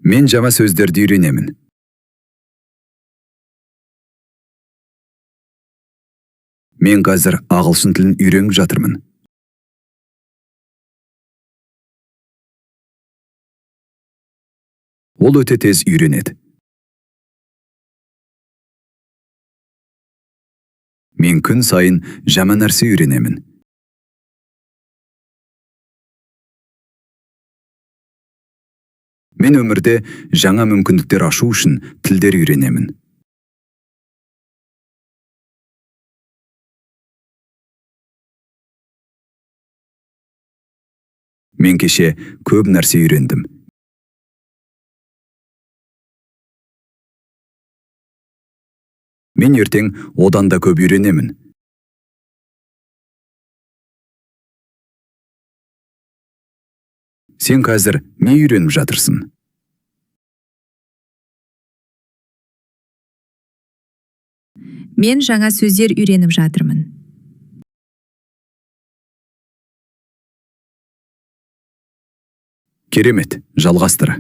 Мен жаңа сөздерді үйренемін. Мен қазір ағылшын тілін үйреніп жатырмын. Ол өте тез үйренеді. Мен күн сайын жаңа нәрсе үйренемін. Мен өмірде жаңа мүмкіндіктер ашу үшін тілдер үйренемін. Мен кеше көп нәрсе үйрендім. Мен ертең одан да көп үйренемін. Сен қазір не үйреніп жатырсың? Мен жаңа сөздер үйреніп жатырмын. Керемет, жалғастыр.